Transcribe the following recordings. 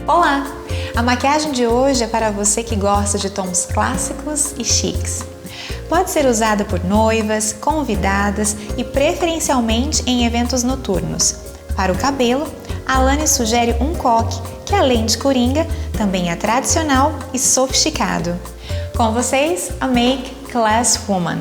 Olá! A maquiagem de hoje é para você que gosta de tons clássicos e chiques. Pode ser usada por noivas, convidadas e preferencialmente em eventos noturnos. Para o cabelo, a Alane sugere um coque que, além de coringa, também é tradicional e sofisticado. Com vocês, a Make Class Woman.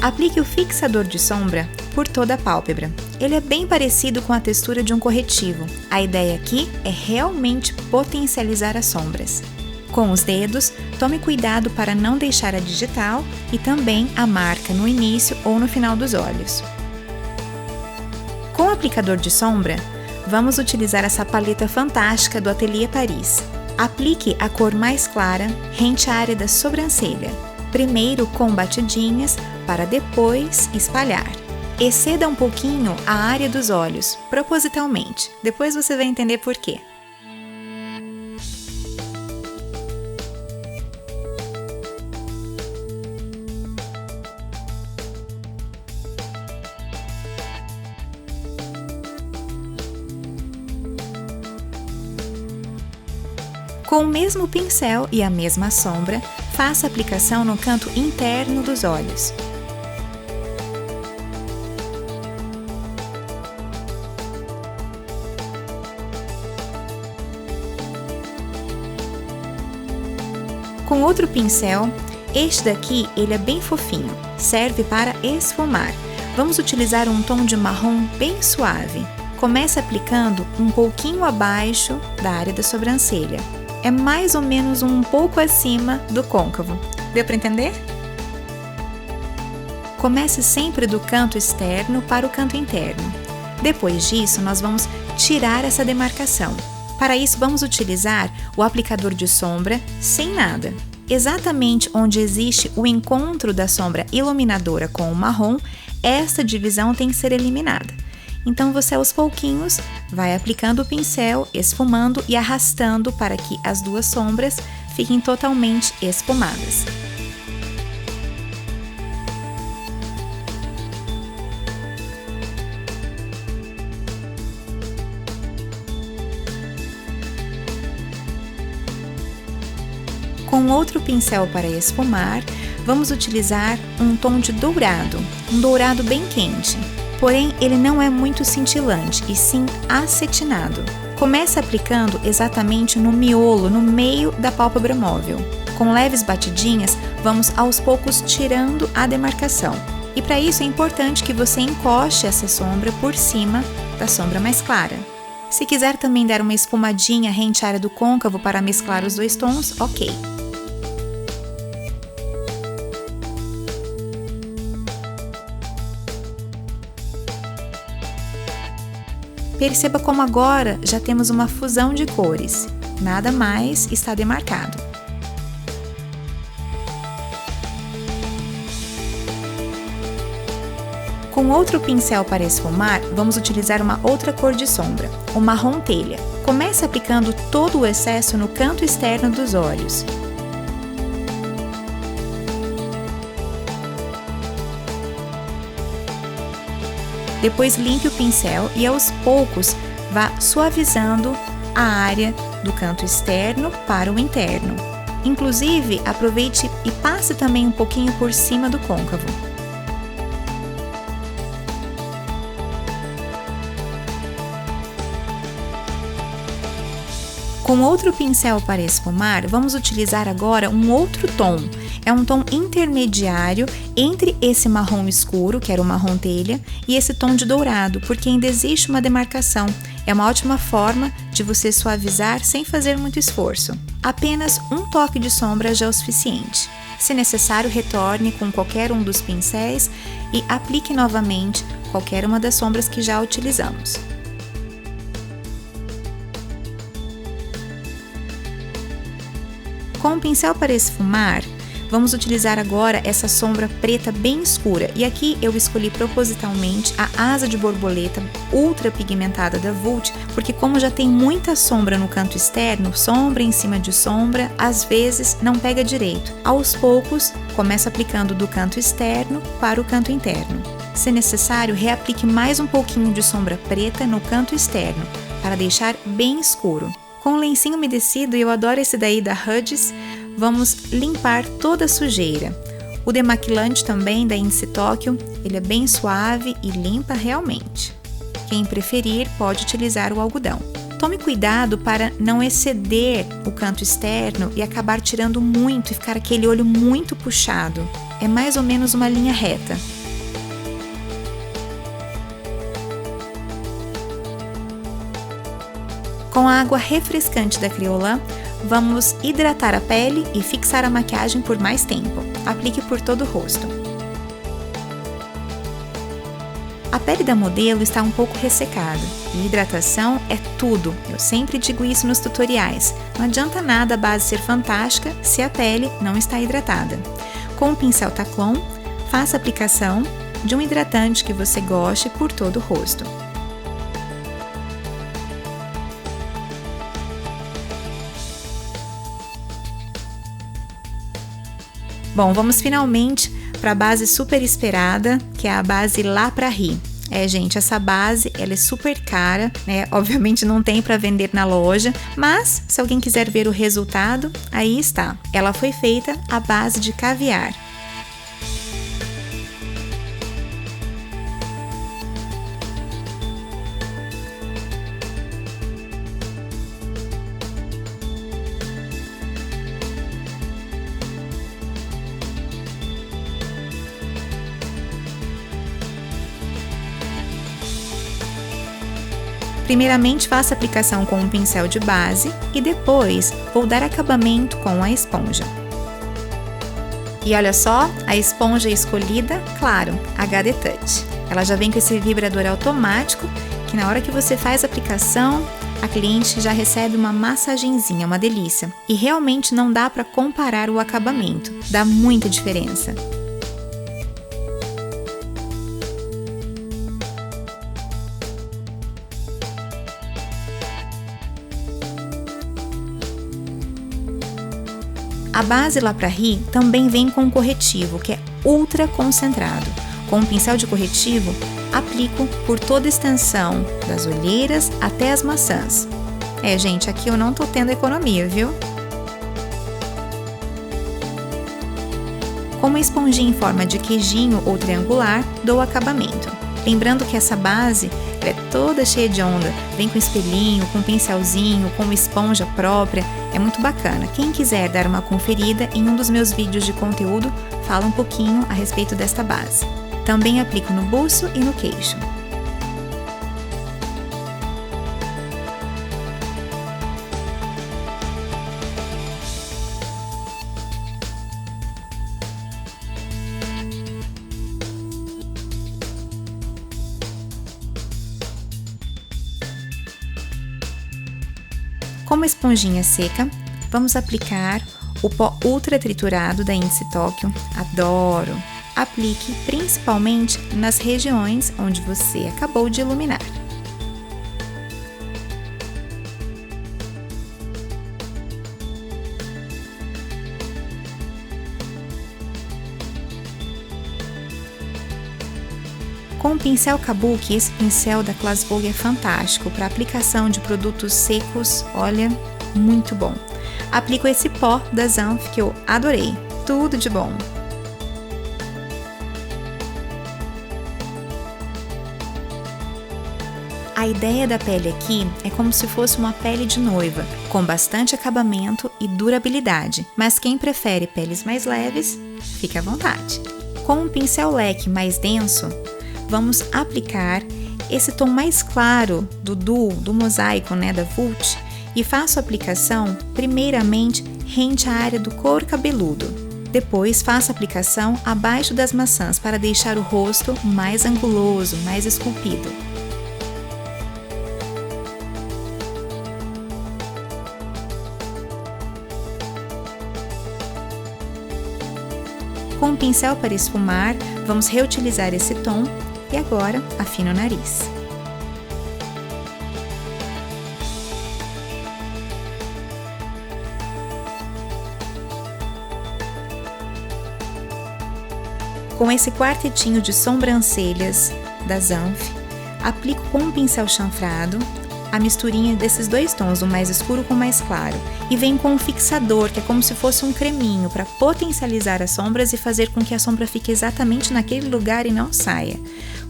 Aplique o fixador de sombra por toda a pálpebra. Ele é bem parecido com a textura de um corretivo. A ideia aqui é realmente potencializar as sombras. Com os dedos, tome cuidado para não deixar a digital e também a marca no início ou no final dos olhos. Com o aplicador de sombra, vamos utilizar essa paleta fantástica do Atelier Paris. Aplique a cor mais clara rente à área da sobrancelha. Primeiro com batidinhas, para depois espalhar. Exceda um pouquinho a área dos olhos, propositalmente. Depois você vai entender por quê. Com o mesmo pincel e a mesma sombra, faça a aplicação no canto interno dos olhos. Com outro pincel, este daqui ele é bem fofinho, serve para esfumar. Vamos utilizar um tom de marrom bem suave. Comece aplicando um pouquinho abaixo da área da sobrancelha. É mais ou menos um pouco acima do côncavo. Deu para entender? Comece sempre do canto externo para o canto interno. Depois disso, nós vamos tirar essa demarcação. Para isso, vamos utilizar o aplicador de sombra sem nada. Exatamente onde existe o encontro da sombra iluminadora com o marrom, esta divisão tem que ser eliminada. Então você aos pouquinhos vai aplicando o pincel, esfumando e arrastando para que as duas sombras fiquem totalmente esfumadas. Com outro pincel para esfumar, vamos utilizar um tom de dourado, um dourado bem quente. Porém, ele não é muito cintilante, e sim acetinado. Comece aplicando exatamente no miolo, no meio da pálpebra móvel. Com leves batidinhas, vamos aos poucos tirando a demarcação. E para isso é importante que você encoste essa sombra por cima da sombra mais clara. Se quiser também dar uma esfumadinha rente à área do côncavo para mesclar os dois tons, ok. Perceba como agora já temos uma fusão de cores, nada mais está demarcado. Com outro pincel para esfumar, vamos utilizar uma outra cor de sombra, o marrom telha. Comece aplicando todo o excesso no canto externo dos olhos. Depois limpe o pincel e aos poucos vá suavizando a área do canto externo para o interno. Inclusive, aproveite e passe também um pouquinho por cima do côncavo. Com outro pincel para esfumar, vamos utilizar agora um outro tom. É um tom intermediário entre esse marrom escuro, que era o marrom telha, e esse tom de dourado, porque ainda existe uma demarcação. É uma ótima forma de você suavizar sem fazer muito esforço. Apenas um toque de sombra já é o suficiente. Se necessário, retorne com qualquer um dos pincéis e aplique novamente qualquer uma das sombras que já utilizamos. Com o pincel para esfumar, Vamos utilizar agora essa sombra preta bem escura. E aqui eu escolhi propositalmente a asa de borboleta ultra pigmentada da Vult, porque como já tem muita sombra no canto externo, sombra em cima de sombra, às vezes não pega direito. Aos poucos, começa aplicando do canto externo para o canto interno. Se necessário, reaplique mais um pouquinho de sombra preta no canto externo, para deixar bem escuro. Com o lencinho umedecido, e eu adoro esse daí da Huggies, vamos limpar toda a sujeira. O demaquilante também da Índice Tóquio, ele é bem suave e limpa realmente. Quem preferir pode utilizar o algodão. Tome cuidado para não exceder o canto externo e acabar tirando muito e ficar aquele olho muito puxado. É mais ou menos uma linha reta. Com a água refrescante da Kryolan, vamos hidratar a pele e fixar a maquiagem por mais tempo. Aplique por todo o rosto. A pele da modelo está um pouco ressecada e hidratação é tudo. Eu sempre digo isso nos tutoriais. Não adianta nada a base ser fantástica se a pele não está hidratada. Com o pincel Taclon, faça a aplicação de um hidratante que você goste por todo o rosto. Bom, vamos finalmente para a base super esperada, que é a base La Prairie. Gente, essa base, ela é super cara, né? Obviamente não tem para vender na loja, mas se alguém quiser ver o resultado, aí está. Ela foi feita à base de caviar. Primeiramente, faça a aplicação com um pincel de base e depois vou dar acabamento com a esponja. E olha só, a esponja escolhida, claro, HD Touch. Ela já vem com esse vibrador automático que na hora que você faz a aplicação, a cliente já recebe uma massagenzinha, uma delícia. E realmente não dá para comparar o acabamento, dá muita diferença. A base La Prairie também vem com um corretivo, que é ultra concentrado. Com um pincel de corretivo, aplico por toda a extensão, das olheiras até as maçãs. Gente, aqui eu não tô tendo economia, viu? Com uma esponjinha em forma de queijinho ou triangular, dou acabamento. Lembrando que essa base ela é toda cheia de onda, vem com espelhinho, com pincelzinho, com esponja própria, é muito bacana. Quem quiser dar uma conferida, em um dos meus vídeos de conteúdo, fala um pouquinho a respeito desta base. Também aplico no buço e no queixo. Com uma esponjinha seca, vamos aplicar o pó ultra triturado da Índice Tóquio. Adoro! Aplique principalmente nas regiões onde você acabou de iluminar. Com o pincel Kabuki, esse pincel da Class Vogue é fantástico para aplicação de produtos secos, olha, muito bom. Aplico esse pó da Zanf que eu adorei, tudo de bom. A ideia da pele aqui é como se fosse uma pele de noiva, com bastante acabamento e durabilidade, mas quem prefere peles mais leves, fique à vontade. Com um pincel leque mais denso, vamos aplicar esse tom mais claro do mosaico, né, da Vult, e faço a aplicação primeiramente rente à área do couro cabeludo. Depois faço a aplicação abaixo das maçãs para deixar o rosto mais anguloso, mais esculpido. Com o pincel para esfumar, vamos reutilizar esse tom e agora afina o nariz. Com esse quartetinho de sobrancelhas da Zanf, aplico com um pincel chanfrado a misturinha desses dois tons, o mais escuro com o mais claro, e venho com um fixador, que é como se fosse um creminho, para potencializar as sombras e fazer com que a sombra fique exatamente naquele lugar e não saia.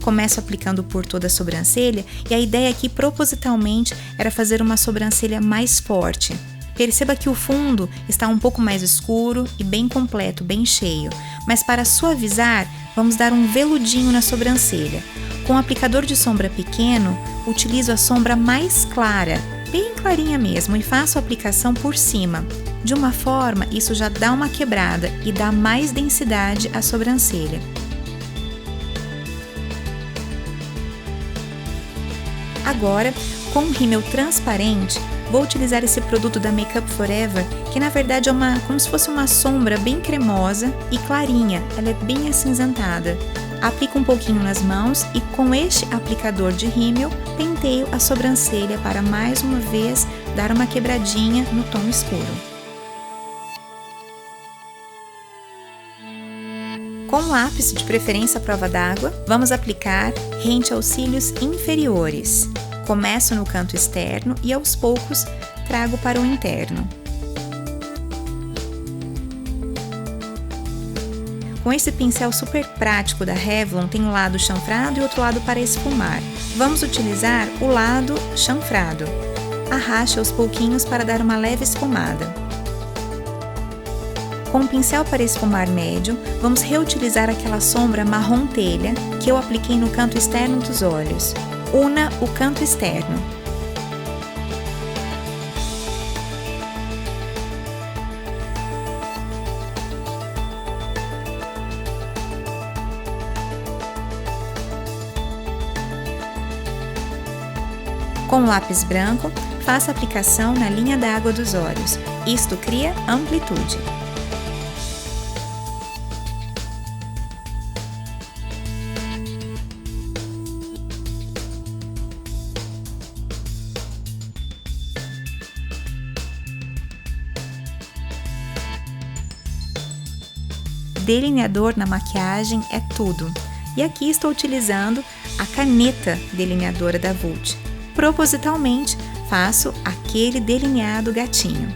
Começo aplicando por toda a sobrancelha e a ideia aqui propositalmente era fazer uma sobrancelha mais forte. Perceba que o fundo está um pouco mais escuro e bem completo, bem cheio, mas para suavizar, vamos dar um veludinho na sobrancelha. Com o aplicador de sombra pequeno, utilizo a sombra mais clara, bem clarinha mesmo, e faço a aplicação por cima. De uma forma, isso já dá uma quebrada e dá mais densidade à sobrancelha. Agora, com um rímel transparente, vou utilizar esse produto da Makeup Forever, que na verdade é como se fosse uma sombra bem cremosa e clarinha, ela é bem acinzentada. Aplico um pouquinho nas mãos e com este aplicador de rímel, penteio a sobrancelha para mais uma vez dar uma quebradinha no tom escuro. Com lápis, de preferência à prova d'água, vamos aplicar rente aos cílios inferiores. Começo no canto externo e aos poucos trago para o interno. Com esse pincel super prático da Revlon, tem um lado chanfrado e outro lado para esfumar. Vamos utilizar o lado chanfrado. Arraste aos pouquinhos para dar uma leve esfumada. Com o pincel para esfumar médio, vamos reutilizar aquela sombra marrom telha que eu apliquei no canto externo dos olhos. Una o canto externo. Com o lápis branco, faça a aplicação na linha d'água dos olhos. Isto cria amplitude. Delineador na maquiagem é tudo. E aqui estou utilizando a caneta delineadora da Vult. Propositalmente, faço aquele delineado gatinho.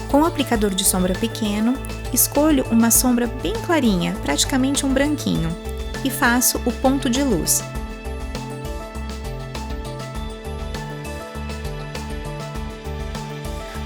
Com o aplicador de sombra pequeno, escolho uma sombra bem clarinha, praticamente um branquinho, e faço o ponto de luz.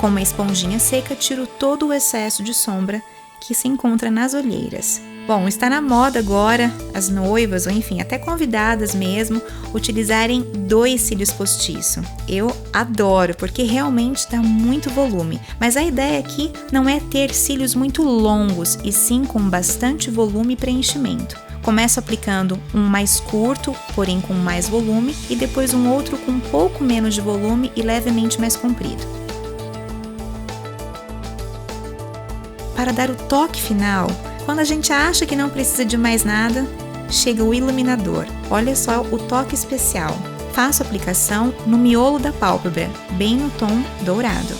Com uma esponjinha seca, tiro todo o excesso de sombra que se encontra nas olheiras. Bom, está na moda agora as noivas, ou enfim, até convidadas mesmo, utilizarem 2 cílios postiço. Eu adoro, porque realmente dá muito volume. Mas a ideia aqui não é ter cílios muito longos, e sim com bastante volume e preenchimento. Começo aplicando um mais curto, porém com mais volume, e depois um outro com um pouco menos de volume e levemente mais comprido. Para dar o toque final, quando a gente acha que não precisa de mais nada, chega o iluminador. Olha só o toque especial. Faço a aplicação no miolo da pálpebra, bem no tom dourado.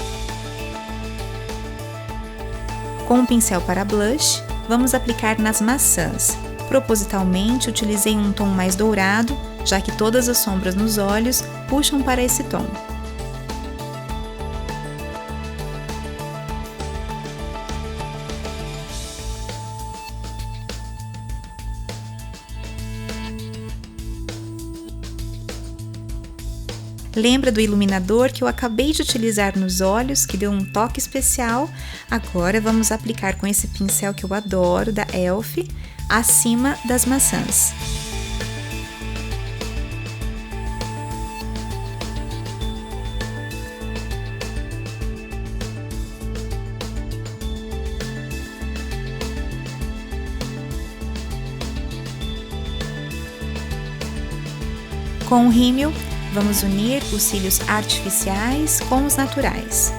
Com um pincel para blush, vamos aplicar nas maçãs. Propositalmente, utilizei um tom mais dourado, já que todas as sombras nos olhos puxam para esse tom. Lembra do iluminador que eu acabei de utilizar nos olhos, que deu um toque especial? Agora vamos aplicar com esse pincel que eu adoro, da Elf, acima das maçãs. Com o rímel, vamos unir os cílios artificiais com os naturais.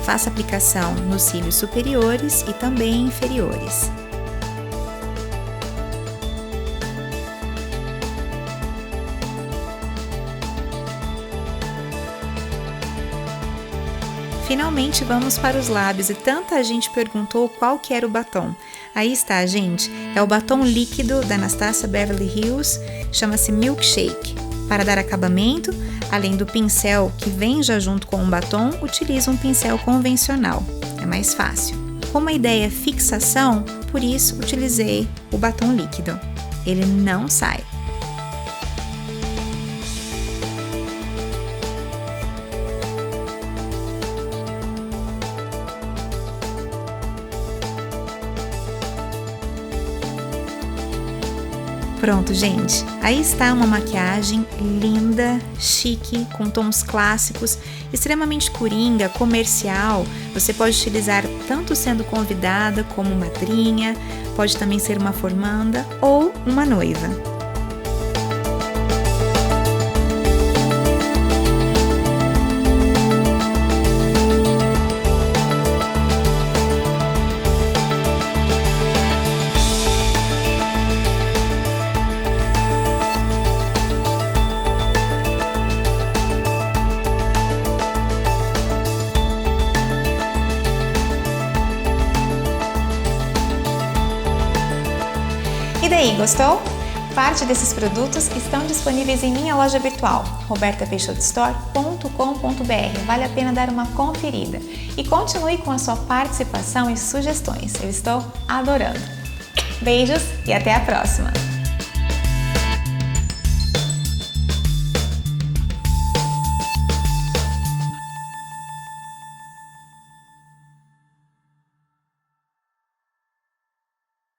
Faça aplicação nos cílios superiores e também inferiores. Finalmente vamos para os lábios e tanta gente perguntou qual que era o batom. Aí está, gente, é o batom líquido da Anastasia Beverly Hills, chama-se Milkshake. Para dar acabamento, além do pincel que vem já junto com o batom, utiliza um pincel convencional, é mais fácil. Como a ideia é fixação, por isso utilizei o batom líquido. Ele não sai. Pronto, gente, aí está uma maquiagem linda, chique, com tons clássicos, extremamente coringa, comercial. Você pode utilizar tanto sendo convidada como madrinha, pode também ser uma formanda ou uma noiva. E daí, gostou? Parte desses produtos estão disponíveis em minha loja virtual, robertapeixotostore.com.br. Vale a pena dar uma conferida. E continue com a sua participação e sugestões. Eu estou adorando. Beijos e até a próxima!